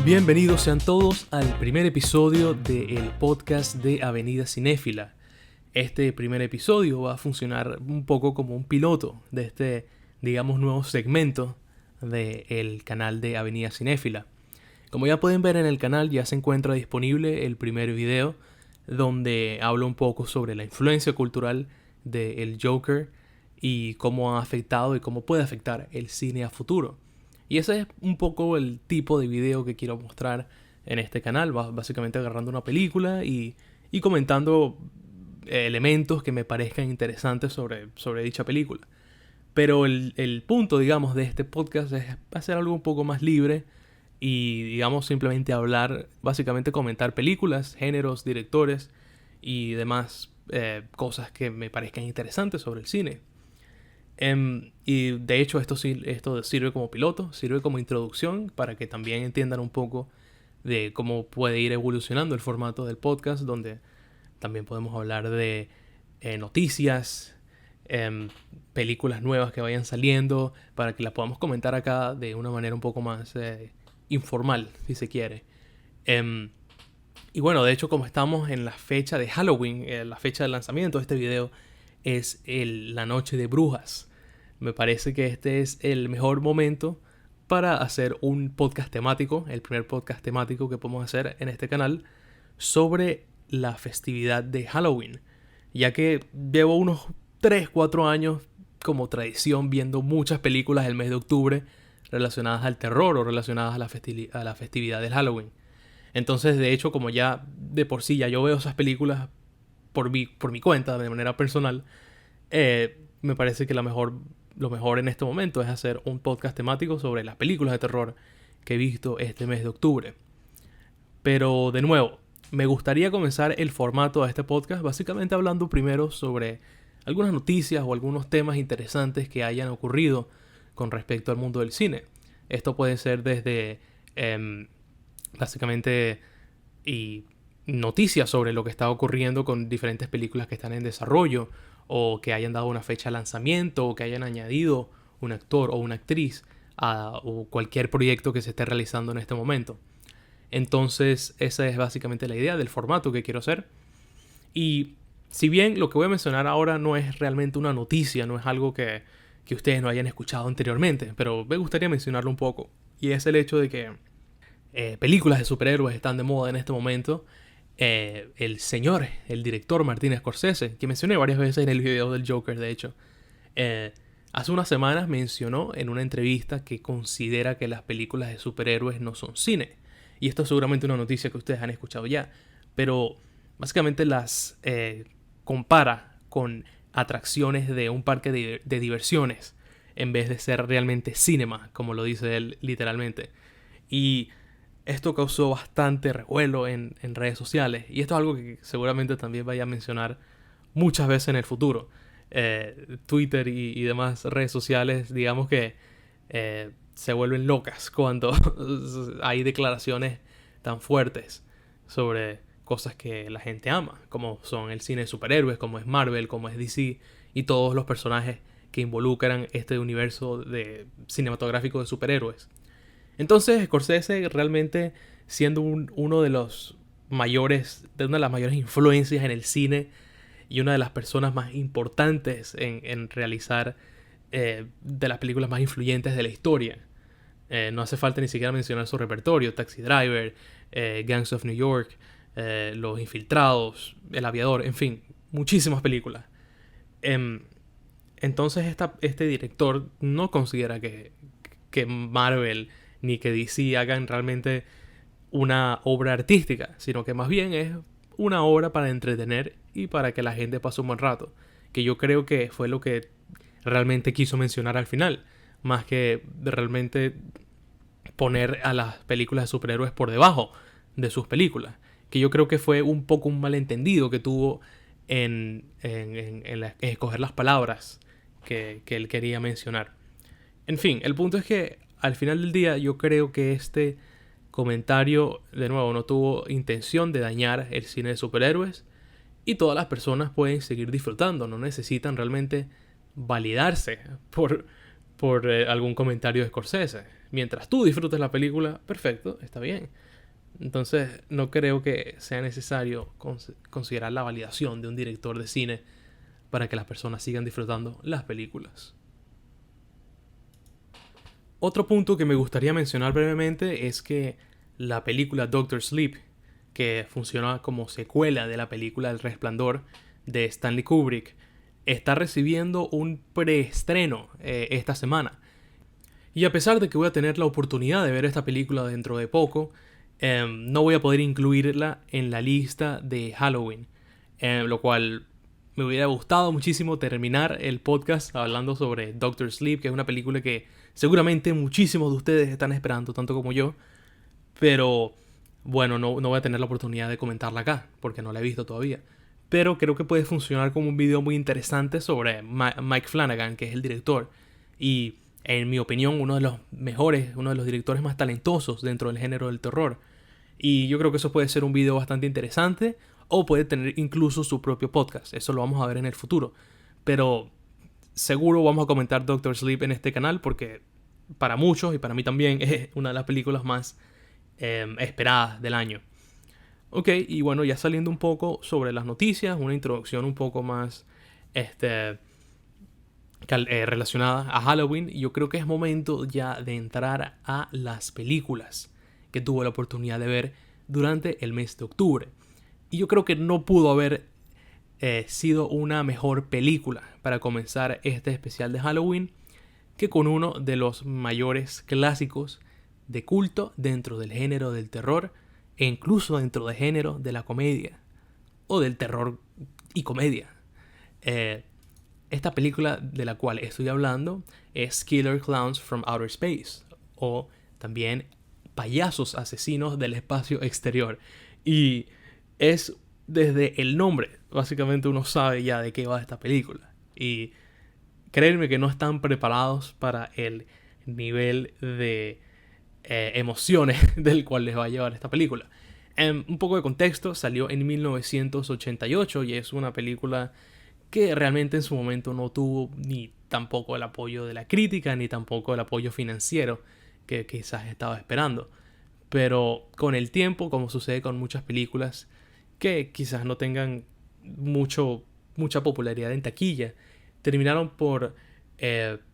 Bienvenidos sean todos al primer episodio del podcast de Avenida Cinéfila. Este primer episodio va a funcionar un poco como un piloto de este, digamos, nuevo segmento del canal de Avenida Cinéfila. Como ya pueden ver en el canal, ya se encuentra disponible el primer video donde hablo un poco sobre la influencia cultural del Joker y cómo ha afectado y cómo puede afectar el cine a futuro. Y ese es un poco el tipo de video que quiero mostrar en este canal, básicamente agarrando una película y comentando elementos que me parezcan interesantes sobre dicha película. Pero el punto, digamos, de este podcast es hacer algo un poco más libre y, digamos, simplemente hablar, básicamente comentar películas, géneros, directores y demás cosas que me parezcan interesantes sobre el cine. Y de hecho esto sirve como piloto, sirve como introducción para que también entiendan un poco de cómo puede ir evolucionando el formato del podcast, donde también podemos hablar de noticias, películas nuevas que vayan saliendo, para que las podamos comentar acá de una manera un poco más informal, si se quiere. Y bueno, de hecho, como estamos en la fecha de Halloween, la fecha de lanzamiento de este video es la noche de brujas. Me parece que este es el mejor momento para hacer un podcast temático, el primer podcast temático que podemos hacer en este canal sobre la festividad de Halloween, ya que llevo unos 3-4 años como tradición viendo muchas películas el mes de octubre relacionadas al terror o relacionadas a la festividad del Halloween. Entonces, de hecho, como ya de por sí ya yo veo esas películas por mi cuenta, de manera personal, me parece que lo mejor en este momento es hacer un podcast temático sobre las películas de terror que he visto este mes de octubre. Pero de nuevo, me gustaría comenzar el formato de este podcast básicamente hablando primero sobre algunas noticias o algunos temas interesantes que hayan ocurrido con respecto al mundo del cine. Esto puede ser desde básicamente noticias sobre lo que está ocurriendo con diferentes películas que están en desarrollo, o que hayan dado una fecha de lanzamiento, o que hayan añadido un actor o una actriz o cualquier proyecto que se esté realizando en este momento. Entonces, esa es básicamente la idea del formato que quiero hacer. Y si bien lo que voy a mencionar ahora no es realmente una noticia, no es algo que ustedes no hayan escuchado anteriormente, pero me gustaría mencionarlo un poco. Y es el hecho de que películas de superhéroes están de moda en este momento. El director Martin Scorsese, que mencioné varias veces en el video del Joker, de hecho, hace unas semanas mencionó en una entrevista que considera que las películas de superhéroes no son cine. Y esto es seguramente una noticia que ustedes han escuchado ya, pero básicamente las compara con atracciones de un parque de diversiones en vez de ser realmente cinema, como lo dice él literalmente. Y esto causó bastante revuelo en redes sociales. Y esto es algo que seguramente también vaya a mencionar muchas veces en el futuro. Twitter y demás redes sociales, digamos que se vuelven locas cuando hay declaraciones tan fuertes sobre cosas que la gente ama, como son el cine de superhéroes, como es Marvel, como es DC y todos los personajes que involucran este universo cinematográfico de superhéroes. Entonces, Scorsese realmente siendo una de las mayores influencias en el cine y una de las personas más importantes en realizar de las películas más influyentes de la historia. No hace falta ni siquiera mencionar su repertorio: Taxi Driver, Gangs of New York, Los Infiltrados, El Aviador, en fin, muchísimas películas. Entonces este director no considera que Marvel ni que DC hagan realmente una obra artística, sino que más bien es una obra para entretener y para que la gente pase un buen rato, que yo creo que fue lo que realmente quiso mencionar al final, más que realmente poner a las películas de superhéroes por debajo de sus películas, que yo creo que fue un poco un malentendido que tuvo en escoger las palabras que él quería mencionar. En fin, el punto es que al final del día yo creo que este comentario, de nuevo, no tuvo intención de dañar el cine de superhéroes y todas las personas pueden seguir disfrutando, no necesitan realmente validarse por algún comentario de Scorsese. Mientras tú disfrutes la película, perfecto, está bien. Entonces no creo que sea necesario considerar la validación de un director de cine para que las personas sigan disfrutando las películas. Otro punto que me gustaría mencionar brevemente es que la película Doctor Sleep, que funciona como secuela de la película El Resplandor de Stanley Kubrick, está recibiendo un preestreno esta semana. Y a pesar de que voy a tener la oportunidad de ver esta película dentro de poco, no voy a poder incluirla en la lista de Halloween, lo cual me hubiera gustado muchísimo terminar el podcast hablando sobre Doctor Sleep, que es una película que seguramente muchísimos de ustedes están esperando, tanto como yo, pero bueno, no voy a tener la oportunidad de comentarla acá, porque no la he visto todavía. Pero creo que puede funcionar como un video muy interesante sobre Mike Flanagan, que es el director, y en mi opinión uno de los mejores, uno de los directores más talentosos dentro del género del terror. Y yo creo que eso puede ser un video bastante interesante, o puede tener incluso su propio podcast. Eso lo vamos a ver en el futuro. Pero seguro vamos a comentar Doctor Sleep en este canal, porque para muchos y para mí también es una de las películas más esperadas del año. Ok, y bueno, ya saliendo un poco sobre las noticias, una introducción un poco más relacionada a Halloween, yo creo que es momento ya de entrar a las películas que tuve la oportunidad de ver durante el mes de octubre. Y yo creo que no pudo haber sido una mejor película para comenzar este especial de Halloween que con uno de los mayores clásicos de culto dentro del género del terror e incluso dentro del género de la comedia o del terror y comedia. Esta película de la cual estoy hablando es Killer Clowns from Outer Space, o también Payasos Asesinos del Espacio Exterior. Y es desde el nombre, básicamente uno sabe ya de qué va esta película. Y créanme que no están preparados para el nivel de emociones del cual les va a llevar esta película. Un poco de contexto, salió en 1988 y es una película que realmente en su momento no tuvo ni tampoco el apoyo de la crítica, ni tampoco el apoyo financiero que quizás estaba esperando. Pero con el tiempo, como sucede con muchas películas que quizás no tengan mucha popularidad en taquilla, terminaron por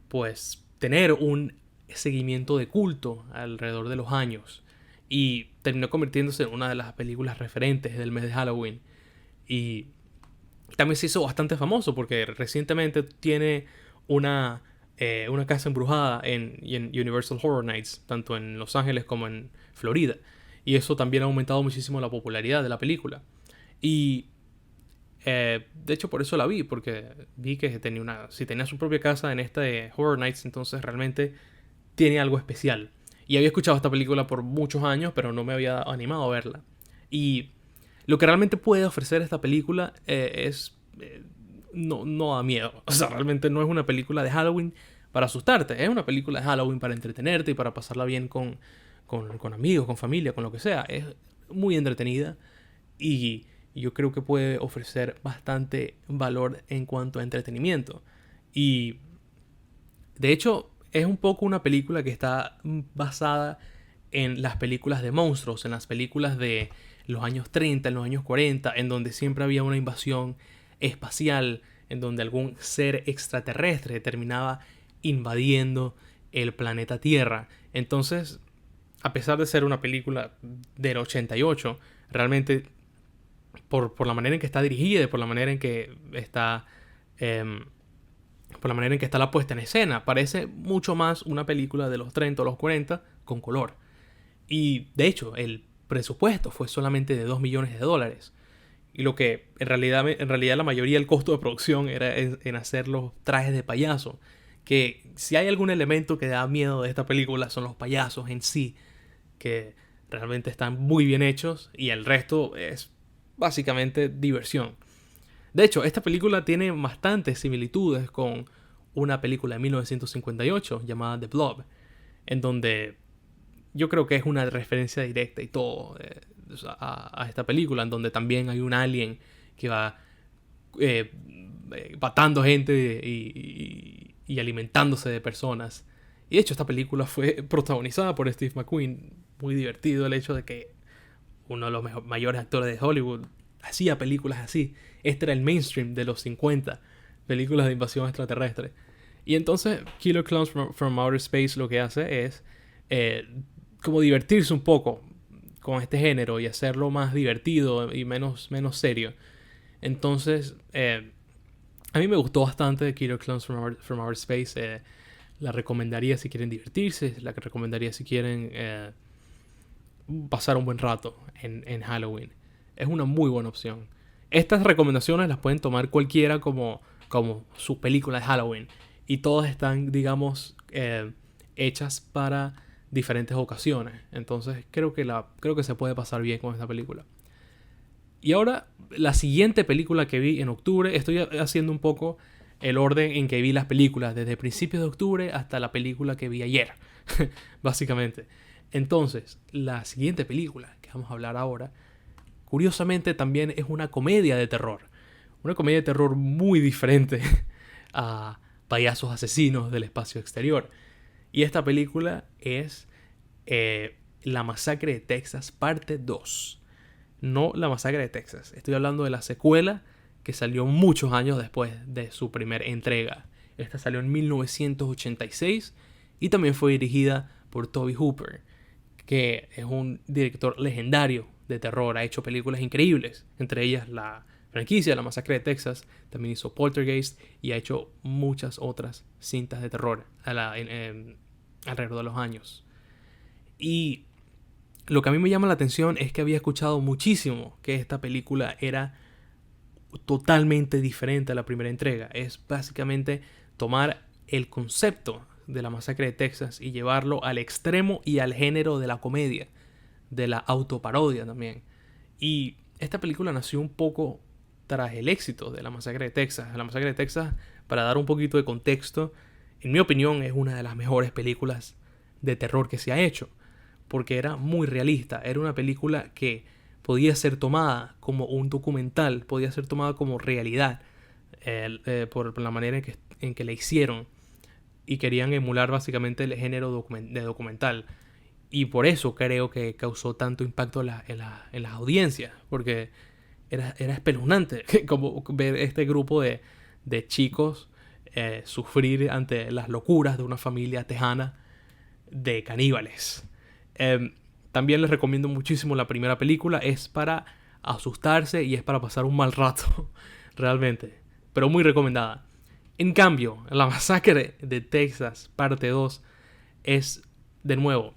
pues tener un seguimiento de culto alrededor de los años y terminó convirtiéndose en una de las películas referentes del mes de Halloween. Y también se hizo bastante famoso porque recientemente tiene una casa embrujada en Universal Horror Nights, tanto en Los Ángeles como en Florida. Y eso también ha aumentado muchísimo la popularidad de la película. Y de hecho por eso la vi, porque vi que si tenía su propia casa en este Horror Nights, entonces realmente tiene algo especial. Y había escuchado esta película por muchos años, pero no me había animado a verla. Y lo que realmente puede ofrecer esta película no da miedo. O sea, realmente no es una película de Halloween para asustarte. Es una película de Halloween para entretenerte y para pasarla bien con amigos, con familia, con lo que sea. Es muy entretenida y yo creo que puede ofrecer bastante valor en cuanto a entretenimiento. Y de hecho es un poco una película que está basada en las películas de monstruos, en las películas de los años 30, en los años 40, en donde siempre había una invasión espacial, en donde algún ser extraterrestre terminaba invadiendo el planeta Tierra. Entonces, a pesar de ser una película del 88, realmente por la manera en que está dirigida y por la manera en que está la puesta en escena, parece mucho más una película de los 30 o los 40 con color. Y de hecho, el presupuesto fue solamente de $2 millones. Y lo que en realidad la mayoría del costo de producción era en hacer los trajes de payaso. Que si hay algún elemento que da miedo de esta película son los payasos en sí, que realmente están muy bien hechos y el resto es básicamente diversión. De hecho, esta película tiene bastantes similitudes con una película de 1958 llamada The Blob, en donde yo creo que es una referencia directa y todo a esta película, en donde también hay un alien que va matando gente y alimentándose de personas. Y de hecho esta película fue protagonizada por Steve McQueen. Muy divertido el hecho de que uno de los mayores actores de Hollywood hacía películas así. Este era el mainstream de los 50, películas de invasión extraterrestre. Y entonces Killer Clowns from Outer Space lo que hace es como divertirse un poco con este género y hacerlo más divertido y menos serio. Entonces, a mí me gustó bastante Killer Clowns from Outer Space. La recomendaría si quieren divertirse, la recomendaría si quieren pasar un buen rato en Halloween. Es una muy buena opción. Estas recomendaciones las pueden tomar cualquiera como su película de Halloween. Y todas están, digamos, hechas para diferentes ocasiones. Entonces creo que se puede pasar bien con esta película. Y ahora, la siguiente película que vi en octubre, estoy haciendo un poco el orden en que vi las películas, desde principios de octubre hasta la película que vi ayer, básicamente. Entonces, la siguiente película que vamos a hablar ahora, curiosamente también es una comedia de terror. Una comedia de terror muy diferente a Payasos Asesinos del Espacio Exterior. Y esta película es La Masacre de Texas, parte 2. No La Masacre de Texas. Estoy hablando de la secuela que salió muchos años después de su primera entrega. Esta salió en 1986 y también fue dirigida por Tobe Hooper, que es un director legendario de terror. Ha hecho películas increíbles, entre ellas la franquicia La Masacre de Texas. También hizo Poltergeist y ha hecho muchas otras cintas de terror alrededor de los años. Y lo que a mí me llama la atención es que había escuchado muchísimo que esta película era totalmente diferente a la primera entrega. Es básicamente tomar el concepto de La Masacre de Texas y llevarlo al extremo y al género de la comedia, de la autoparodia también. Y esta película nació un poco tras el éxito de La Masacre de Texas. La Masacre de Texas, para dar un poquito de contexto, en mi opinión es una de las mejores películas de terror que se ha hecho, porque era muy realista. Era una película que podía ser tomada como un documental, podía ser tomada como realidad, por la manera en que la hicieron. Y querían emular básicamente el género de documental. Y por eso creo que causó tanto impacto en las audiencias, porque era espeluznante como ver este grupo de chicos sufrir ante las locuras de una familia tejana de caníbales. También les recomiendo muchísimo la primera película. Es para asustarse y es para pasar un mal rato, realmente, pero muy recomendada. En cambio, La Masacre de Texas, parte 2, es, de nuevo,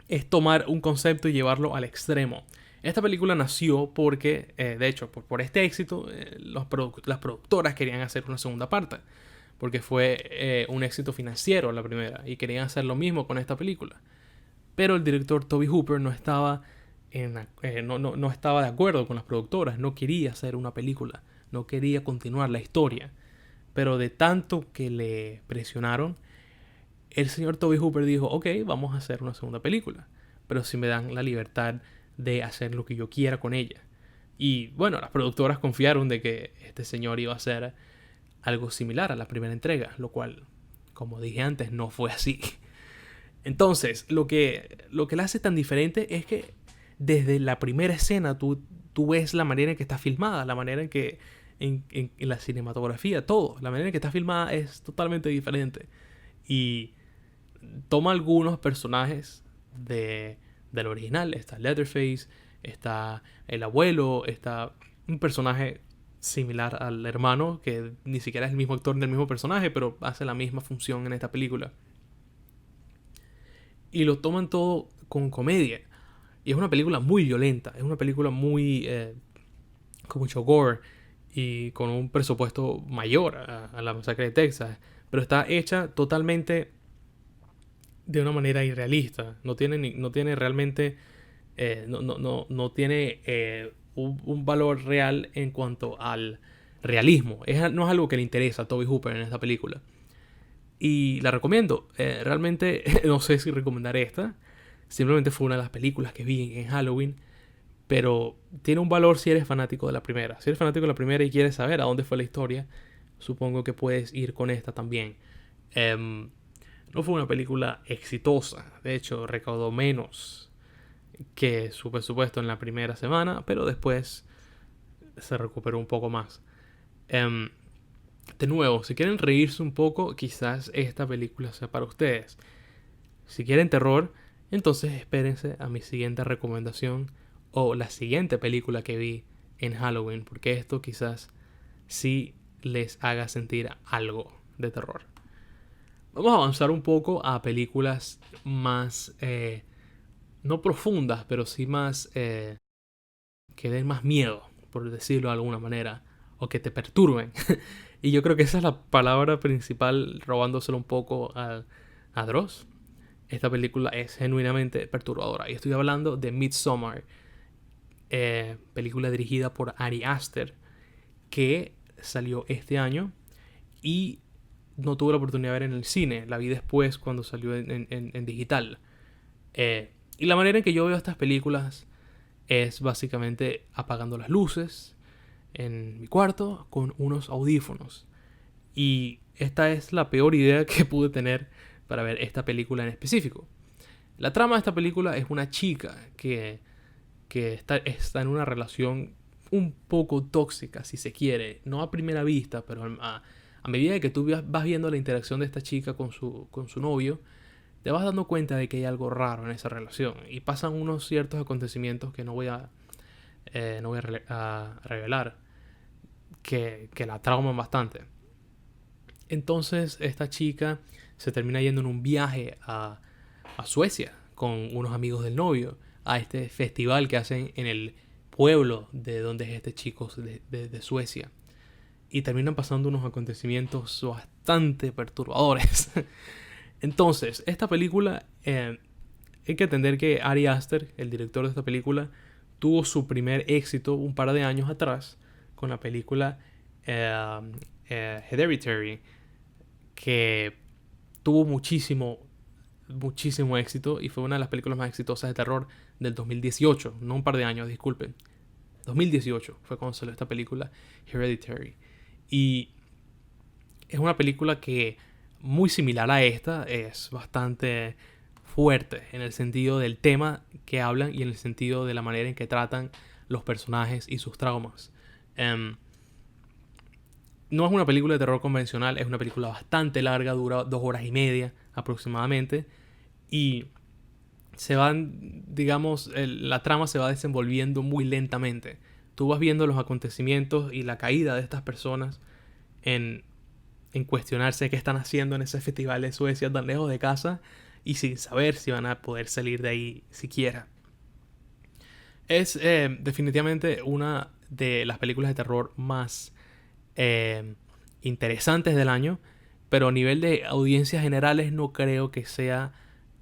es tomar un concepto y llevarlo al extremo. Esta película nació porque, de hecho, por este éxito, las productoras querían hacer una segunda parte, porque fue un éxito financiero la primera, y querían hacer lo mismo con esta película. Pero el director Tobe Hooper no estaba de acuerdo con las productoras, no quería hacer una película, no quería continuar la historia. Pero de tanto que le presionaron, el señor Tobe Hooper dijo, ok, vamos a hacer una segunda película, pero si me dan la libertad de hacer lo que yo quiera con ella. Y bueno, las productoras confiaron de que este señor iba a hacer algo similar a la primera entrega, lo cual, como dije antes, no fue así. Entonces, lo que la hace tan diferente es que desde la primera escena tú ves la manera en que está filmada, la manera en que en la cinematografía, todo, la manera en que está filmada es totalmente diferente. Y toma algunos personajes del original. Está Leatherface, está el abuelo, está un personaje similar al hermano, que ni siquiera es el mismo actor del mismo personaje, pero hace la misma función en esta película. Y lo toman todo con comedia. Y es una película muy violenta, es una película muy con mucho gore y con un presupuesto mayor a La Masacre de Texas, pero está hecha totalmente de una manera irrealista. No tiene realmente no tiene un valor real en cuanto al realismo. No es algo que le interesa a Tobe Hooper en esta película. Y la recomiendo. Realmente no sé si recomendar esta. Simplemente fue una de las películas que vi en Halloween. Pero tiene un valor si eres fanático de la primera. Si eres fanático de la primera y quieres saber a dónde fue la historia, supongo que puedes ir con esta también. No fue una película exitosa. De hecho, recaudó menos que su presupuesto en la primera semana, pero después se recuperó un poco más. De nuevo, si quieren reírse un poco, quizás esta película sea para ustedes. Si quieren terror, entonces espérense a mi siguiente recomendación o la siguiente película que vi en Halloween, porque esto quizás sí les haga sentir algo de terror. Vamos a avanzar un poco a películas más, no profundas, pero sí más, que den más miedo, por decirlo de alguna manera, o que te perturben. Y yo creo que esa es la palabra principal, robándoselo un poco a Dross. Esta película es genuinamente perturbadora. Y estoy hablando de Midsommar, película dirigida por Ari Aster, que salió este año y no tuve la oportunidad de ver en el cine. La vi después cuando salió en digital. Y la manera en que yo veo estas películas es básicamente apagando las luces en mi cuarto con unos audífonos. Y esta es la peor idea que pude tener para ver esta película en específico. La trama de esta película es una chica que está en una relación un poco tóxica, si se quiere. No a primera vista, pero a medida que tú vas viendo la interacción de esta chica con su novio, te vas dando cuenta de que hay algo raro en esa relación. Y pasan unos ciertos acontecimientos que no voy a revelar, que la trauman bastante. Entonces esta chica se termina yendo en un viaje a Suecia con unos amigos del novio a este festival que hacen en el pueblo de donde es este chico de Suecia. Y terminan pasando unos acontecimientos bastante perturbadores. Entonces, esta película, hay que entender que Ari Aster, el director de esta película, tuvo su primer éxito un par de años atrás con la película Hereditary, que tuvo muchísimo éxito y fue una de las películas más exitosas de terror del 2018, no un par de años, disculpen. 2018 fue cuando salió esta película Hereditary. Y es una película que, muy similar a esta, es bastante fuerte en el sentido del tema que hablan y en el sentido de la manera en que tratan los personajes y sus traumas. No es una película de terror convencional, es una película bastante larga, dura 2 horas y media aproximadamente. Y la trama se va desenvolviendo muy lentamente. Tú vas viendo los acontecimientos y la caída de estas personas en cuestionarse qué están haciendo en ese festival de Suecia tan lejos de casa y sin saber si van a poder salir de ahí siquiera. Es definitivamente una de las películas de terror más interesantes del año, pero a nivel de audiencias generales no creo que sea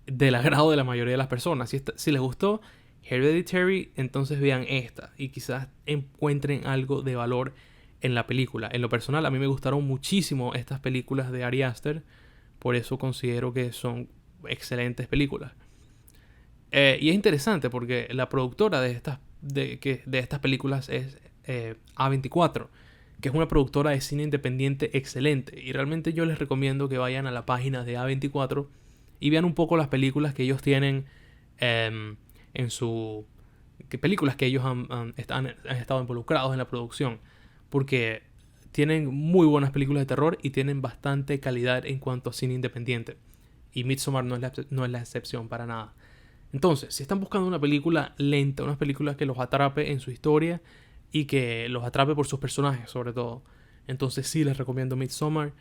del agrado de la mayoría de las personas. Si les gustó Hereditary, entonces vean esta y quizás encuentren algo de valor en la película. En lo personal, a mí me gustaron muchísimo estas películas de Ari Aster, por eso considero que son excelentes películas. Y es interesante porque la productora de estas películas es A24, que es una productora de cine independiente excelente. Y realmente yo les recomiendo que vayan a la página de A24 y vean un poco las películas que ellos tienen películas que ellos han estado involucrados en la producción. Porque tienen muy buenas películas de terror y tienen bastante calidad en cuanto a cine independiente. Y Midsommar no es la excepción para nada. Entonces, si están buscando una película lenta, una película que los atrape en su historia y que los atrape por sus personajes, sobre todo, entonces sí les recomiendo Midsommar.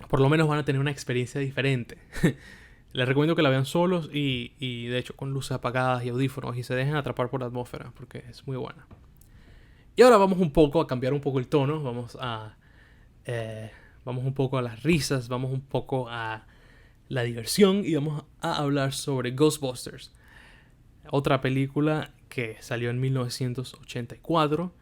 Por lo menos van a tener una experiencia diferente. Les recomiendo que la vean solos y de hecho con luces apagadas y audífonos y se dejen atrapar por la atmósfera porque es muy buena. Y ahora vamos a cambiar un poco el tono, vamos un poco a las risas, vamos un poco a la diversión y vamos a hablar sobre Ghostbusters. Otra película que salió en 1984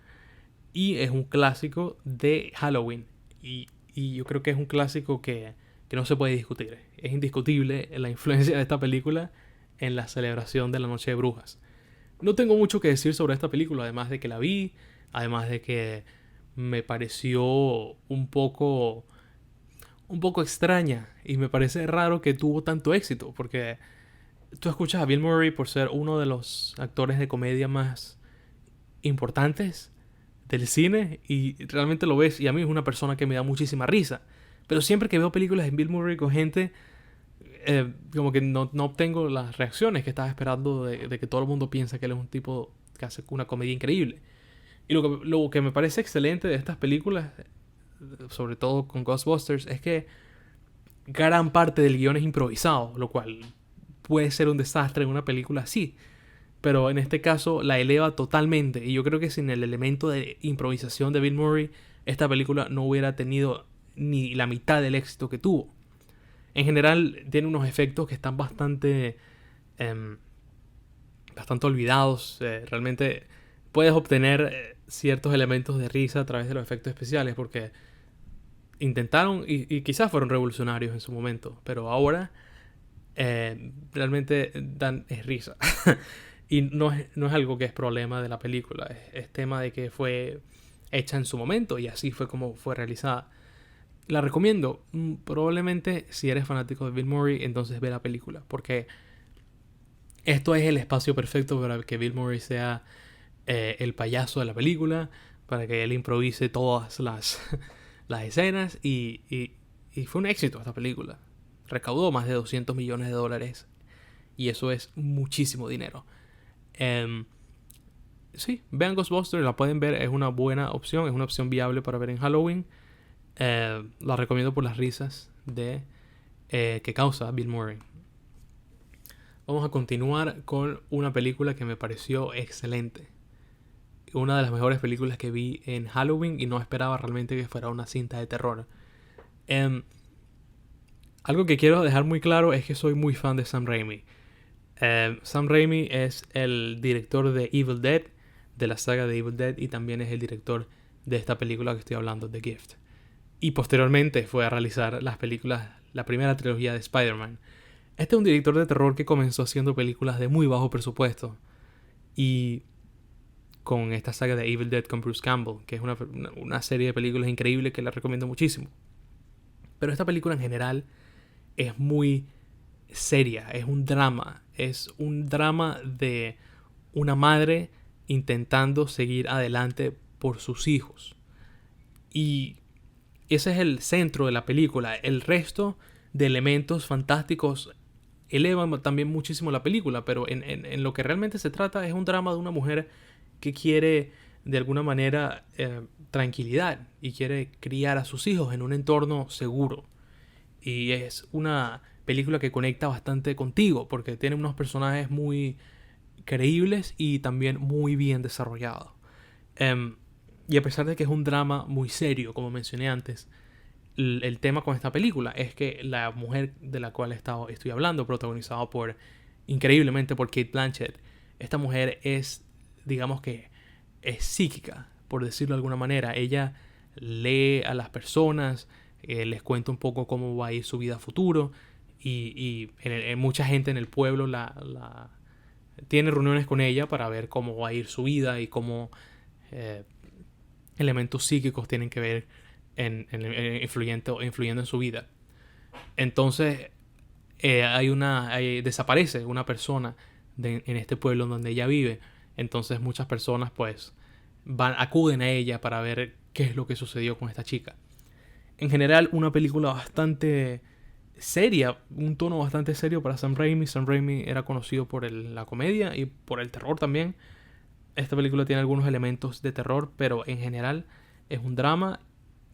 y es un clásico de Halloween. Y yo creo que es un clásico que no se puede discutir. Es indiscutible la influencia de esta película en la celebración de la Noche de Brujas. No tengo mucho que decir sobre esta película, además de que la vi, además de que me pareció un poco un poco extraña y me parece raro que tuvo tanto éxito, porque tú escuchas a Bill Murray por ser uno de los actores de comedia más importantes del cine y realmente lo ves, y a mí es una persona que me da muchísima risa, pero siempre que veo películas de Bill Murray con gente, como que no obtengo las reacciones que estaba esperando de que todo el mundo piensa que él es un tipo que hace una comedia increíble. Y lo que me parece excelente de estas películas, sobre todo con Ghostbusters, es que gran parte del guión es improvisado, lo cual puede ser un desastre en una película así. Pero en este caso la eleva totalmente. Y yo creo que sin el elemento de improvisación de Bill Murray, esta película no hubiera tenido ni la mitad del éxito que tuvo. En general tiene unos efectos que están bastante olvidados. Realmente puedes obtener ciertos elementos de risa a través de los efectos especiales porque intentaron y quizás fueron revolucionarios en su momento, pero ahora realmente dan risa. Y no es algo que es problema de la película, es tema de que fue hecha en su momento y así fue como fue realizada. La recomiendo. Probablemente si eres fanático de Bill Murray, entonces ve la película, porque esto es el espacio perfecto para que Bill Murray sea el payaso de la película, para que él improvise todas las escenas y fue un éxito esta película. Recaudó más de $200 millones y eso es muchísimo dinero. Sí, vean Ghostbusters, la pueden ver, es una buena opción, es una opción viable para ver en Halloween. La recomiendo por las risas que causa Bill Murray. Vamos a continuar con una película que me pareció excelente. Una de las mejores películas que vi en Halloween y no esperaba realmente que fuera una cinta de terror. Algo que quiero dejar muy claro es que soy muy fan de Sam Raimi. Sam Raimi es el director de Evil Dead, de la saga de Evil Dead, y también es el director de esta película que estoy hablando, The Gift. Y posteriormente fue a realizar las películas, la primera trilogía de Spider-Man. Este es un director de terror que comenzó haciendo películas de muy bajo presupuesto. Y con esta saga de Evil Dead con Bruce Campbell, que es una serie de películas increíbles que la recomiendo muchísimo. Pero esta película en general es muy seria, es un drama de una madre intentando seguir adelante por sus hijos. Y ese es el centro de la película. El resto de elementos fantásticos elevan también muchísimo la película, pero en lo que realmente se trata es un drama de una mujer que quiere de alguna manera tranquilidad y quiere criar a sus hijos en un entorno seguro. Y es una película que conecta bastante contigo porque tiene unos personajes muy creíbles y también muy bien desarrollados. Y a pesar de que es un drama muy serio, como mencioné antes, el tema con esta película es que la mujer de la cual estoy hablando, protagonizada increíblemente por Cate Blanchett, esta mujer es, digamos que, es psíquica, por decirlo de alguna manera. Ella lee a las personas, les cuenta un poco cómo va a ir su vida a futuro, y mucha gente en el pueblo tiene reuniones con ella para ver cómo va a ir su vida y cómo elementos psíquicos tienen que ver influyendo en su vida. Entonces desaparece una persona en este pueblo donde ella vive. Entonces muchas personas pues acuden a ella para ver qué es lo que sucedió con esta chica. En general una película bastante seria, un tono bastante serio para Sam Raimi. Sam Raimi era conocido por la comedia y por el terror también. Esta película tiene algunos elementos de terror, pero en general es un drama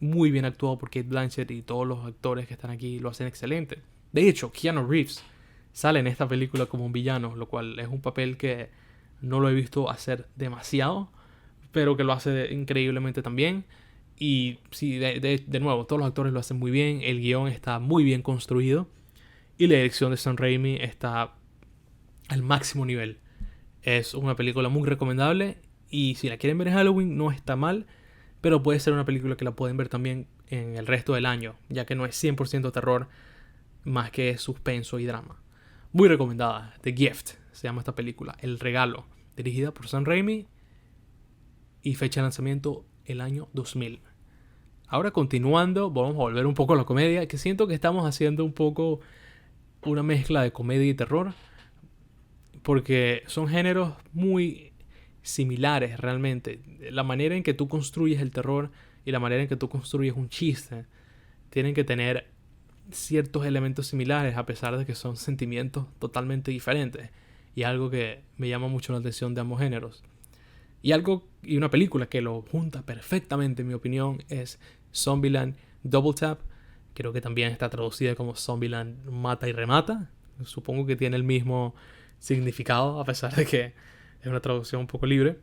muy bien actuado por Cate Blanchett, y todos los actores que están aquí lo hacen excelente. De hecho, Keanu Reeves sale en esta película como un villano, lo cual es un papel que no lo he visto hacer demasiado, pero que lo hace increíblemente también. Y sí, de nuevo, todos los actores lo hacen muy bien, el guión está muy bien construido y la dirección de Sam Raimi está al máximo nivel. Es una película muy recomendable y si la quieren ver en Halloween no está mal, pero puede ser una película que la pueden ver también en el resto del año, ya que no es 100% terror, más que suspenso y drama. Muy recomendada. The Gift se llama esta película, El Regalo, dirigida por Sam Raimi y fecha de lanzamiento el año 2000. Ahora continuando, vamos a volver un poco a la comedia, que siento que estamos haciendo un poco una mezcla de comedia y terror, porque son géneros muy similares realmente. La manera en que tú construyes el terror y la manera en que tú construyes un chiste tienen que tener ciertos elementos similares a pesar de que son sentimientos totalmente diferentes. Y algo que me llama mucho la atención de ambos géneros. Y una película que lo junta perfectamente, en mi opinión, es Zombieland Double Tap. Creo que también está traducida como Zombieland Mata y Remata. Supongo que tiene el mismo significado, a pesar de que es una traducción un poco libre.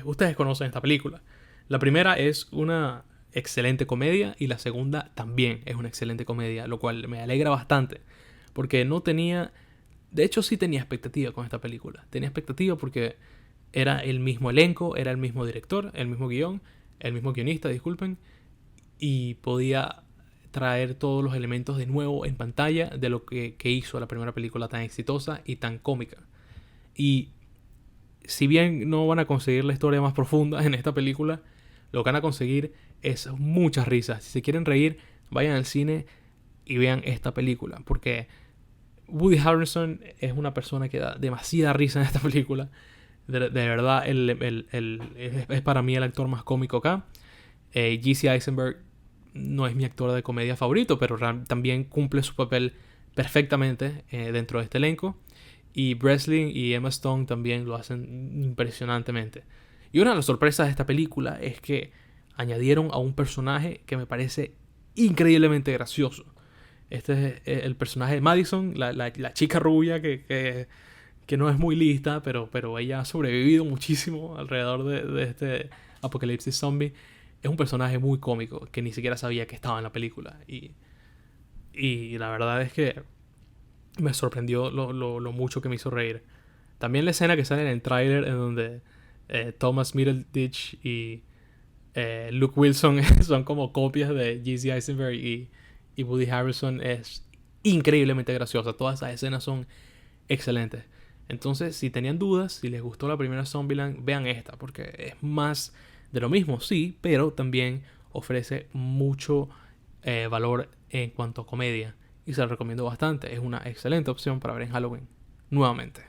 Ustedes conocen esta película. La primera es una excelente comedia y la segunda también es una excelente comedia, lo cual me alegra bastante, porque no tenía... De hecho, sí tenía expectativa con esta película. Tenía expectativa porque era el mismo elenco, era el mismo director, el mismo guión, el mismo guionista, disculpen, y podía traer todos los elementos de nuevo en pantalla de lo que hizo la primera película tan exitosa y tan cómica. Y si bien no van a conseguir la historia más profunda en esta película, lo que van a conseguir es muchas risas. Si se quieren reír, vayan al cine y vean esta película, porque Woody Harrelson es una persona que da demasiada risa en esta película. De verdad, es para mí el actor más cómico acá. Jesse Eisenberg no es mi actor de comedia favorito, pero también cumple su papel perfectamente dentro de este elenco. Y Breslin y Emma Stone también lo hacen impresionantemente. Y una de las sorpresas de esta película es que añadieron a un personaje que me parece increíblemente gracioso. Este es el personaje de Madison, la chica rubia que no es muy lista, pero ella ha sobrevivido muchísimo alrededor de este apocalipsis zombie. Es un personaje muy cómico que ni siquiera sabía que estaba en la película. Y la verdad es que me sorprendió lo mucho que me hizo reír. También la escena que sale en el tráiler en donde Thomas Middleditch y Luke Wilson son como copias de Jesse Eisenberg y Woody Harrelson es increíblemente graciosa. Todas esas escenas son excelentes. Entonces, si tenían dudas, si les gustó la primera Zombieland, vean esta, porque es más de lo mismo, sí, pero también ofrece mucho valor en cuanto a comedia. Y se la recomiendo bastante. Es una excelente opción para ver en Halloween. Nuevamente.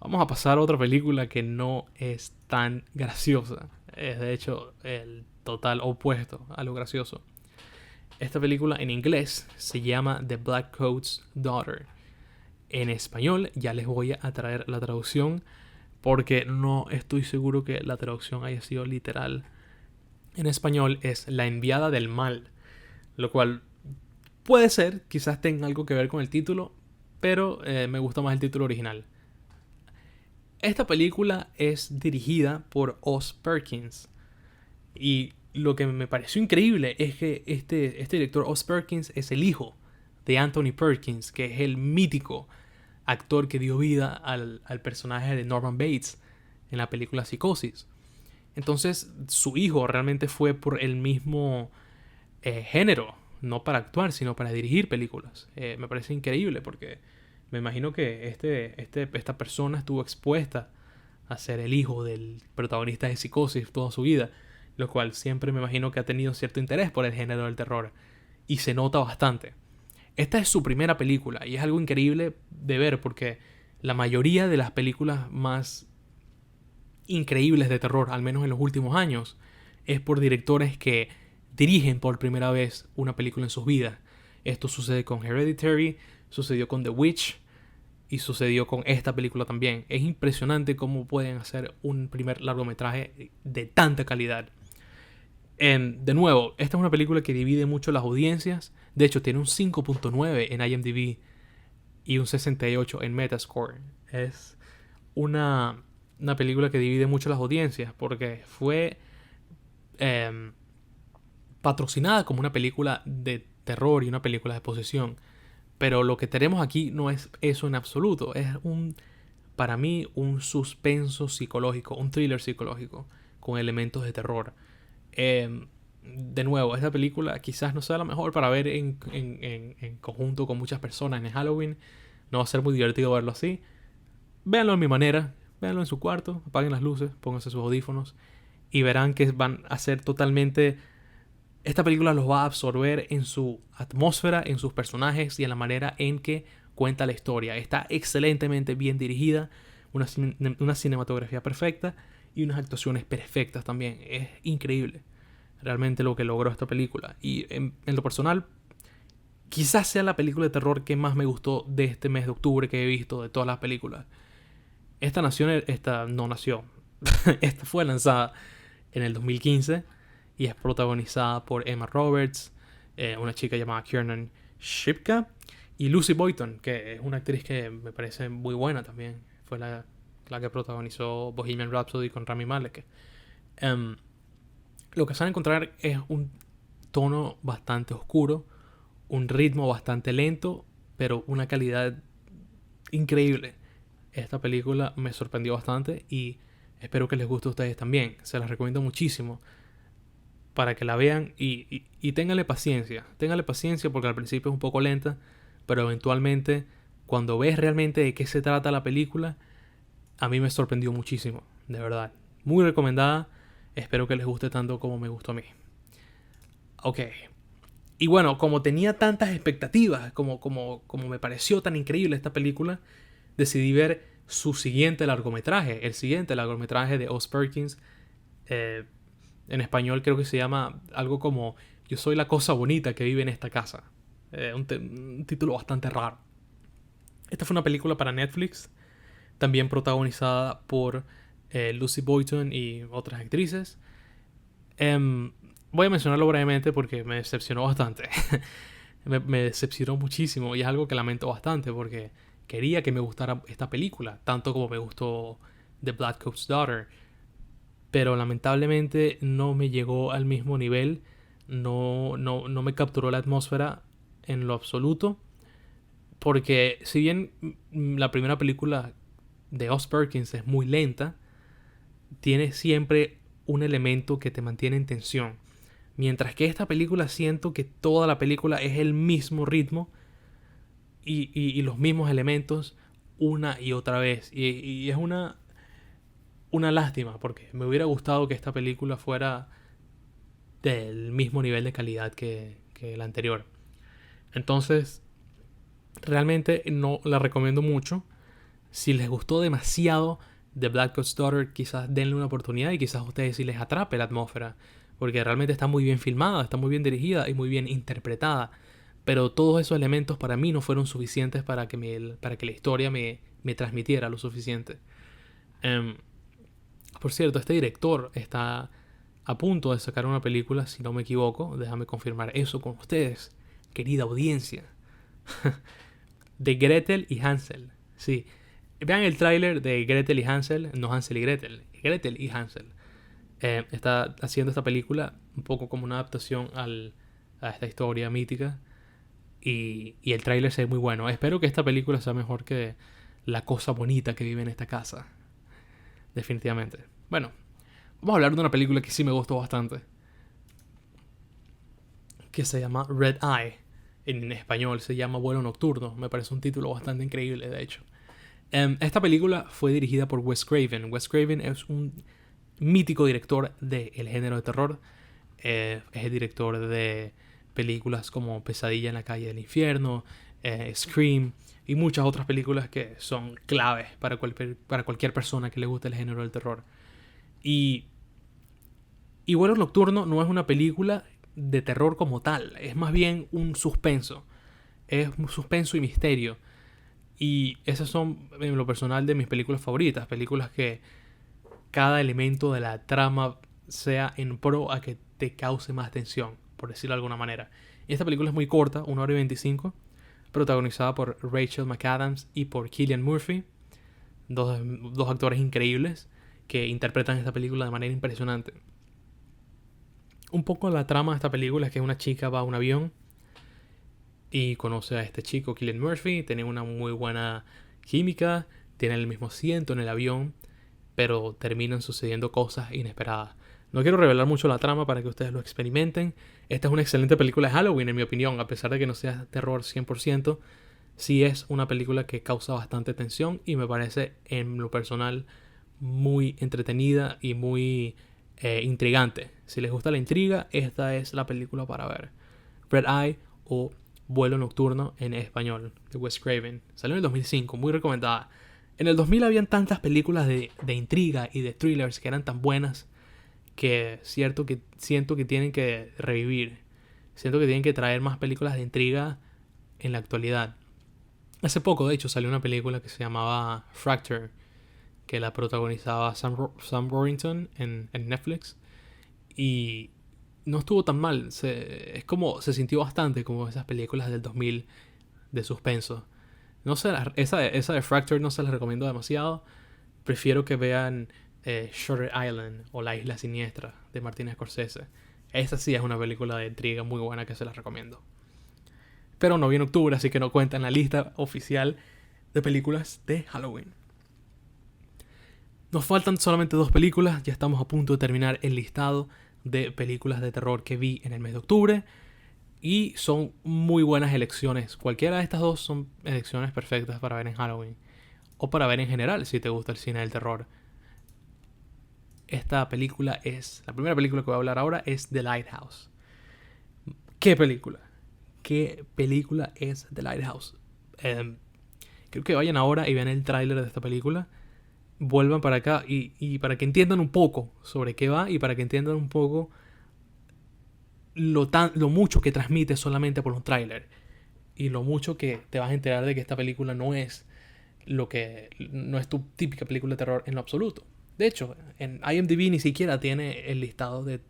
Vamos a pasar a otra película que no es tan graciosa. Es de hecho el total opuesto a lo gracioso. Esta película en inglés se llama The Black Coat's Daughter. En español ya les voy a traer la traducción porque no estoy seguro que la traducción haya sido literal. En español es La enviada del mal, lo cual puede ser, quizás tenga algo que ver con el título, pero me gusta más el título original. Esta película es dirigida por Oz Perkins y lo que me pareció increíble es que este director Oz Perkins es el hijo de Anthony Perkins, que es el mítico actor que dio vida al personaje de Norman Bates en la película Psicosis. Entonces su hijo realmente fue por el mismo género, no para actuar, sino para dirigir películas. Me parece increíble porque me imagino que esta persona estuvo expuesta a ser el hijo del protagonista de Psicosis toda su vida, lo cual siempre me imagino que ha tenido cierto interés por el género del terror. Y se nota bastante. Esta es su primera película y es algo increíble de ver porque la mayoría de las películas más increíbles de terror, al menos en los últimos años, es por directores que dirigen por primera vez una película en sus vidas. Esto sucede con Hereditary, sucedió con The Witch y sucedió con esta película también. Es impresionante cómo pueden hacer un primer largometraje de tanta calidad. De nuevo, esta es una película que divide mucho las audiencias. De hecho, tiene un 5.9 en IMDb y un 68 en Metascore. Es una película que divide mucho las audiencias porque fue patrocinada como una película de terror y una película de posesión. Pero lo que tenemos aquí no es eso en absoluto. Es para mí, un suspenso psicológico, un thriller psicológico con elementos de terror. De nuevo, esta película quizás no sea la mejor para ver en conjunto con muchas personas en Halloween. No va a ser muy divertido verlo así. Véanlo a mi manera. Véanlo en su cuarto. Apaguen las luces. Pónganse sus audífonos. y verán que van a ser totalmente... Esta película los va a absorber en su atmósfera, en sus personajes y en la manera en que cuenta la historia. Está excelentemente bien dirigida, una cinematografía perfecta y unas actuaciones perfectas también. Es increíble realmente lo que logró esta película. Y en lo personal, quizás sea la película de terror que más me gustó de este mes de octubre que he visto de todas las películas. Esta no nació. Esta fue lanzada en el 2015 y es protagonizada por Emma Roberts, una chica llamada Kiernan Shipka y Lucy Boynton, que es una actriz que me parece muy buena también. Fue la que protagonizó Bohemian Rhapsody con Rami Malek. Lo que se van a encontrar es un tono bastante oscuro, un ritmo bastante lento, pero una calidad increíble. Esta película me sorprendió bastante y espero que les guste a ustedes también. Se las recomiendo muchísimo para que la vean y ténganle paciencia. Ténganle paciencia porque al principio es un poco lenta, pero eventualmente, cuando ves realmente de qué se trata la película, a mí me sorprendió muchísimo, de verdad. Muy recomendada. Espero que les guste tanto como me gustó a mí. Ok. Y bueno, como tenía tantas expectativas, como me pareció tan increíble esta película, decidí ver su siguiente largometraje, el siguiente largometraje de Oz Perkins. En español creo que se llama algo como Yo soy la cosa bonita que vive en esta casa. Un título bastante raro. Esta fue una película para Netflix, también protagonizada por Lucy Boynton y otras actrices. Voy a mencionarlo brevemente porque me decepcionó bastante. me decepcionó muchísimo y es algo que lamento bastante porque quería que me gustara esta película, tanto como me gustó The Black Coat's Daughter. Pero lamentablemente no me llegó al mismo nivel, no me capturó la atmósfera en lo absoluto. Porque si bien la primera película de Oz Perkins es muy lenta, tiene siempre un elemento que te mantiene en tensión. Mientras que esta película siento que toda la película es el mismo ritmo y los mismos elementos una y otra vez. Y es una lástima porque me hubiera gustado que esta película fuera del mismo nivel de calidad que la anterior. Entonces, realmente no la recomiendo mucho. Si les gustó demasiado The Black Coat's Daughter, quizás denle una oportunidad y quizás a ustedes sí les atrape la atmósfera. Porque realmente está muy bien filmada, está muy bien dirigida y muy bien interpretada. Pero todos esos elementos para mí no fueron suficientes para que la historia me transmitiera lo suficiente. Por cierto, este director está a punto de sacar una película, si no me equivoco. Déjame confirmar eso con ustedes, querida audiencia. De Gretel y Hansel. Sí. Vean el tráiler de Gretel y Hansel. No Hansel y Gretel. Gretel y Hansel. Está haciendo esta película un poco como una adaptación a esta historia mítica. Y el tráiler se ve muy bueno. Espero que esta película sea mejor que La cosa bonita que vive en esta casa. Definitivamente. Bueno, vamos a hablar de una película que sí me gustó bastante, que se llama Red Eye. En español se llama Vuelo Nocturno. Me parece un título bastante increíble, de hecho. Esta película fue dirigida por Wes Craven. Wes Craven es un mítico director del género de terror. Es el director de películas como Pesadilla en la calle del infierno, Scream y muchas otras películas que son claves para cualquier persona que le guste el género del terror. Y Vuelo Nocturno no es una película de terror como tal, es más bien un suspenso. Es un suspenso y misterio. Y esas son, en lo personal, de mis películas favoritas. Películas que cada elemento de la trama sea en pro a que te cause más tensión, por decirlo de alguna manera. Y esta película es muy corta, 1 hora y 25, protagonizada por Rachel McAdams y por Cillian Murphy. Dos actores increíbles que interpretan esta película de manera impresionante. Un poco la trama de esta película es que una chica va a un avión y conoce a este chico, Cillian Murphy. Tienen una muy buena química, tienen el mismo asiento en el avión, pero terminan sucediendo cosas inesperadas. No quiero revelar mucho la trama para que ustedes lo experimenten. Esta es una excelente película de Halloween, en mi opinión. A pesar de que no sea terror 100%, sí es una película que causa bastante tensión y me parece, en lo personal, muy entretenida y muy intrigante. Si les gusta la intriga, esta es la película para ver. Red Eye o Vuelo Nocturno en español, de Wes Craven. Salió en el 2005, muy recomendada. En el 2000 habían tantas películas de intriga y de thrillers que eran tan buenas que siento que tienen que revivir. Siento que tienen que traer más películas de intriga en la actualidad. Hace poco, de hecho, salió una película que se llamaba Fracture, que la protagonizaba Sam Worthington en Netflix. Y no estuvo tan mal. Se sintió bastante como esas películas del 2000 de suspenso. No sé, esa de Fracture no se las recomiendo demasiado. Prefiero que vean Shutter Island o La Isla Siniestra de Martin Scorsese. Esa sí es una película de intriga muy buena que se las recomiendo. Pero no viene octubre, así que no cuenta en la lista oficial de películas de Halloween. Nos faltan solamente 2 películas. Ya estamos a punto de terminar el listado de películas de terror que vi en el mes de octubre. Y son muy buenas elecciones. Cualquiera de estas dos son elecciones perfectas para ver en Halloween. O para ver en general si te gusta el cine del terror. Esta película es... La primera película que voy a hablar ahora es The Lighthouse. ¿Qué película? ¿Qué película es The Lighthouse? Creo que vayan ahora y vean el tráiler de esta película. Vuelvan para acá y para que entiendan un poco sobre qué va y para que entiendan un poco lo mucho que transmite solamente por un tráiler y lo mucho que te vas a enterar de que esta película no es tu típica película de terror en lo absoluto. De hecho, en IMDb ni siquiera tiene el listado de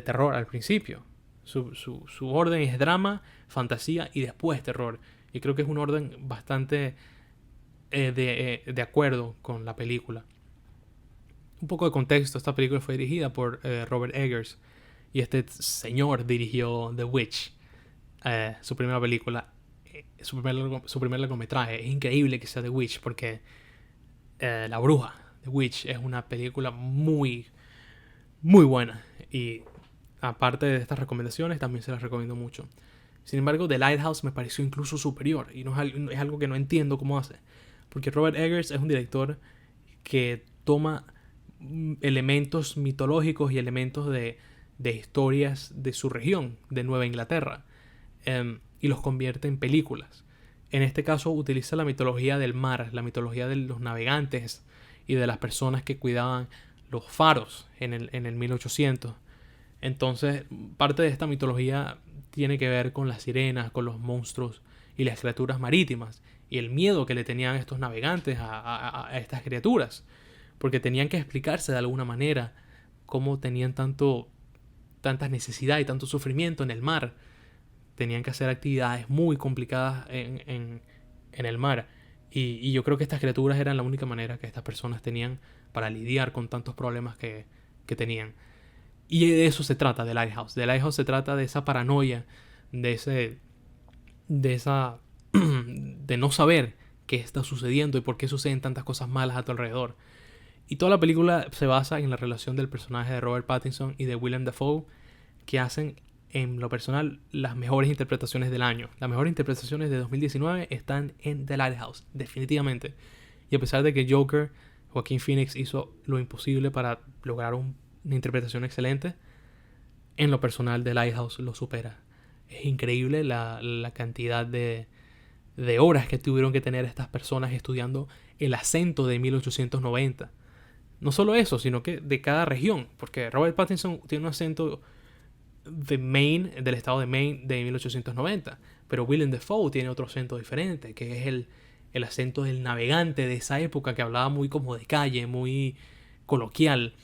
terror al principio. Su orden es drama, fantasía y después terror. Y creo que es un orden bastante de acuerdo con la película. Un poco de contexto: esta película fue dirigida por Robert Eggers. Y este señor dirigió The Witch, su primera película, su primer largometraje. Es increíble que sea The Witch porque La Bruja, The Witch, es una película muy, muy buena. Y aparte de estas recomendaciones, también se las recomiendo mucho. Sin embargo, The Lighthouse me pareció incluso superior. Y es algo que no entiendo cómo hace. Porque Robert Eggers es un director que toma elementos mitológicos y elementos de historias de su región, de Nueva Inglaterra, y los convierte en películas. En este caso utiliza la mitología del mar, la mitología de los navegantes y de las personas que cuidaban los faros en el 1800. Entonces, parte de esta mitología tiene que ver con las sirenas, con los monstruos y las criaturas marítimas, y el miedo que le tenían estos navegantes a estas criaturas, porque tenían que explicarse de alguna manera cómo tenían tantas necesidades y tanto sufrimiento en el mar. Tenían que hacer actividades muy complicadas en el mar. Y yo creo que estas criaturas eran la única manera que estas personas tenían para lidiar con tantos problemas que tenían. Y de eso se trata The Lighthouse. The Lighthouse se trata de esa paranoia, de no saber qué está sucediendo y por qué suceden tantas cosas malas a tu alrededor. Y toda la película se basa en la relación del personaje de Robert Pattinson y de Willem Dafoe, que hacen, en lo personal, las mejores interpretaciones del año. Las mejores interpretaciones de 2019 están en The Lighthouse, definitivamente. Y a pesar de que Joaquin Phoenix hizo lo imposible para lograr una interpretación excelente, en lo personal The Lighthouse lo supera. Es increíble la cantidad de horas que tuvieron que tener estas personas estudiando el acento de 1890. No solo eso, sino que de cada región, porque Robert Pattinson tiene un acento de Maine, del estado de Maine de 1890, pero Willem Dafoe tiene otro acento diferente, que es el acento del navegante de esa época, que hablaba muy como de calle, muy coloquial.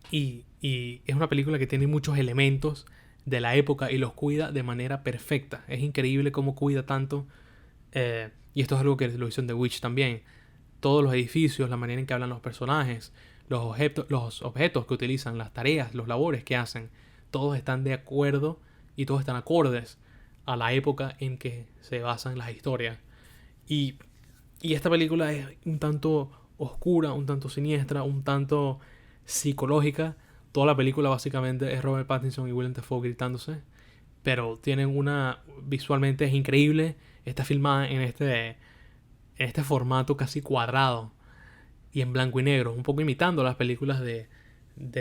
Y es una película que tiene muchos elementos de la época y los cuida de manera perfecta. Es increíble cómo cuida tanto. Y esto es algo que lo hizo en The Witch también. Todos los edificios, la manera en que hablan los personajes, los objetos que utilizan, las tareas, los labores que hacen, todos están de acuerdo y todos están acordes a la época en que se basan las historias. Y esta película es un tanto oscura, un tanto siniestra, un tanto psicológica. Toda la película básicamente es Robert Pattinson y Willem Dafoe gritándose, pero visualmente es increíble. Está filmada en este formato casi cuadrado y en blanco y negro, un poco imitando las películas de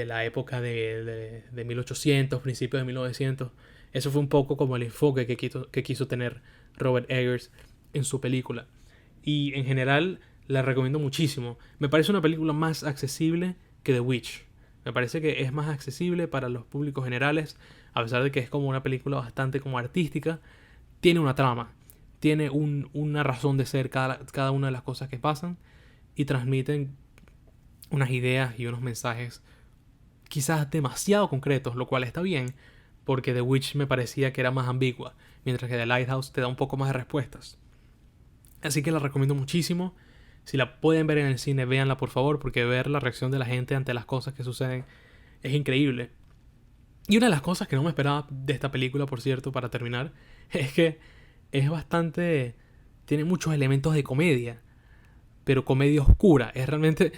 la época de 1800, principios de 1900. Eso fue un poco como el enfoque que quiso tener Robert Eggers en su película. Y en general la recomiendo muchísimo. Me parece una película más accesible que The Witch. Me parece que es más accesible para los públicos generales, a pesar de que es como una película bastante como artística. Tiene una trama, tiene una razón de ser cada una de las cosas que pasan y transmiten unas ideas y unos mensajes quizás demasiado concretos, lo cual está bien, porque The Witch me parecía que era más ambigua, mientras que The Lighthouse te da un poco más de respuestas. Así que la recomiendo muchísimo. Si la pueden ver en el cine, véanla por favor, porque ver la reacción de la gente ante las cosas que suceden es increíble. Y una de las cosas que no me esperaba de esta película, por cierto, para terminar, es que es bastante... tiene muchos elementos de comedia, pero comedia oscura. Es realmente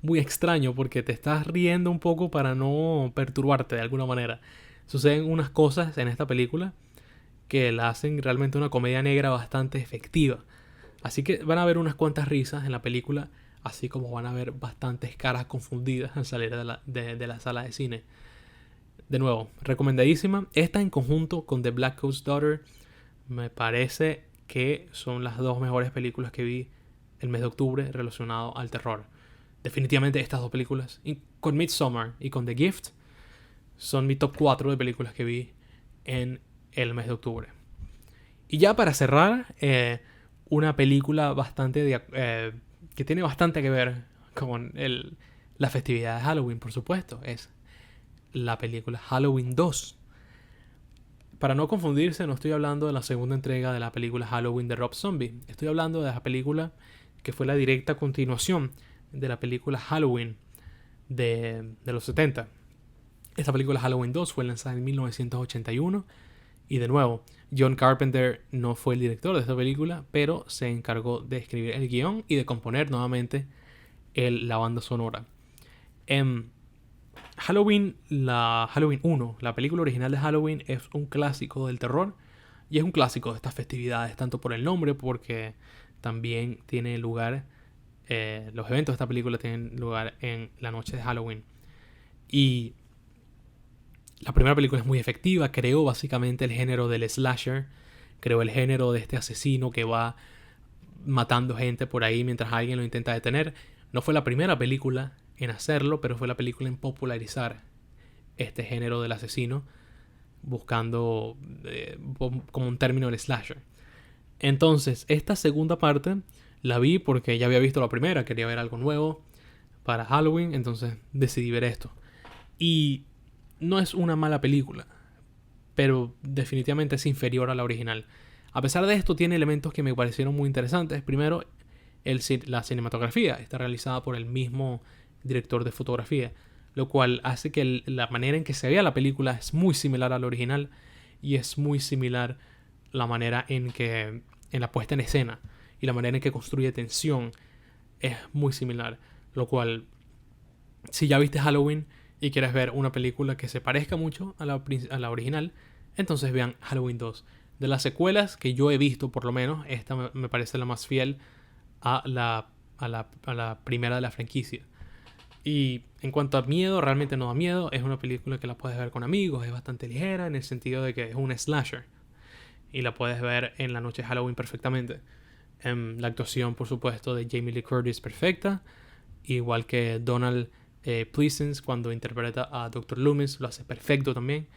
muy extraño porque te estás riendo un poco para no perturbarte de alguna manera. Suceden unas cosas en esta película que la hacen realmente una comedia negra bastante efectiva. Así que van a ver unas cuantas risas en la película, así como van a ver bastantes caras confundidas al salir de la sala de cine. De nuevo, recomendadísima. Esta en conjunto con The Black Coat's Daughter me parece que son las dos mejores películas que vi el mes de octubre relacionado al terror. Definitivamente estas dos películas, con Midsommar y con The Gift, son mi top 4 de películas que vi en el mes de octubre. Y ya para cerrar, una película que tiene bastante que ver con la festividad de Halloween, por supuesto, es la película Halloween 2. Para no confundirse, no estoy hablando de la segunda entrega de la película Halloween de Rob Zombie. Estoy hablando de la película que fue la directa continuación de la película Halloween de los 70. Esta película Halloween 2 fue lanzada en 1981 y de nuevo, John Carpenter no fue el director de esta película, pero se encargó de escribir el guión y de componer nuevamente la banda sonora. Halloween 1, la película original de Halloween, es un clásico del terror y es un clásico de estas festividades, tanto por el nombre, porque también tiene lugar, los eventos de esta película tienen lugar en la noche de Halloween. Y la primera película es muy efectiva, creó básicamente el género del slasher, creó el género de este asesino que va matando gente por ahí mientras alguien lo intenta detener. No fue la primera película en hacerlo, pero fue la película en popularizar este género del asesino, buscando como un término el slasher. Entonces, esta segunda parte la vi porque ya había visto la primera, quería ver algo nuevo para Halloween, entonces decidí ver esto. Y no es una mala película, pero definitivamente es inferior a la original. A pesar de esto, tiene elementos que me parecieron muy interesantes. Primero, la cinematografía está realizada por el mismo director de fotografía, lo cual hace que la manera en que se vea la película es muy similar a la original y es muy similar la manera en la puesta en escena y la manera en que construye tensión es muy similar, lo cual, si ya viste Halloween y quieres ver una película que se parezca mucho a la original, entonces vean Halloween 2. De las secuelas que yo he visto, por lo menos, esta me parece la más fiel a la primera de la franquicia. Y en cuanto a miedo, realmente no da miedo. Es una película que la puedes ver con amigos, es bastante ligera en el sentido de que es un slasher. Y la puedes ver en la noche de Halloween perfectamente. La actuación, por supuesto, de Jamie Lee Curtis perfecta. Igual que Donald Pleasence cuando interpreta a Dr. Loomis, lo hace perfecto también.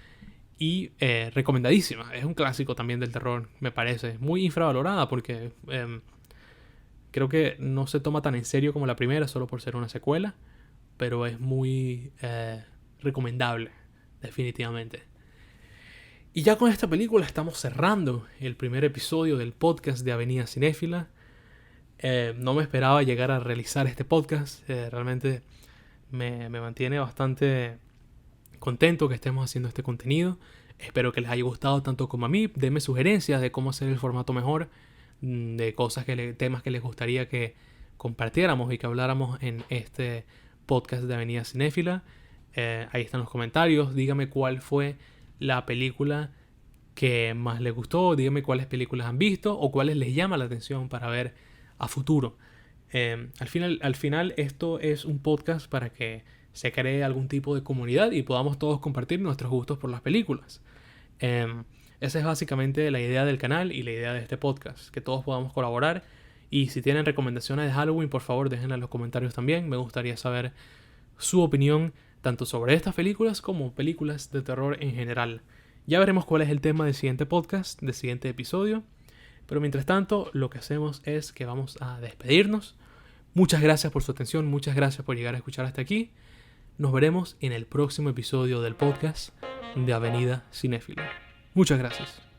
Y recomendadísima. Es un clásico también del terror, me parece. Muy infravalorada porque creo que no se toma tan en serio como la primera solo por ser una secuela. Pero es muy recomendable, definitivamente. Y ya con esta película estamos cerrando el primer episodio del podcast de Avenida Cinéfila. No me esperaba llegar a realizar este podcast. Realmente me mantiene bastante contento que estemos haciendo este contenido. Espero que les haya gustado tanto como a mí. Denme sugerencias de cómo hacer el formato mejor, de temas que les gustaría que compartiéramos y que habláramos en este podcast de Avenida Cinéfila. Ahí están los comentarios. Dígame cuál fue la película que más les gustó. Dígame cuáles películas han visto o cuáles les llama la atención para ver a futuro. Al final esto es un podcast para que se cree algún tipo de comunidad y podamos todos compartir nuestros gustos por las películas. Esa es básicamente la idea del canal y la idea de este podcast, que todos podamos colaborar. Y si tienen recomendaciones de Halloween, por favor déjenla en los comentarios también. Me gustaría saber su opinión tanto sobre estas películas como películas de terror en general. Ya veremos cuál es el tema del siguiente podcast, del siguiente episodio. Pero mientras tanto, lo que hacemos es que vamos a despedirnos. Muchas gracias por su atención, muchas gracias por llegar a escuchar hasta aquí. Nos veremos en el próximo episodio del podcast de Avenida Cinéfila. Muchas gracias.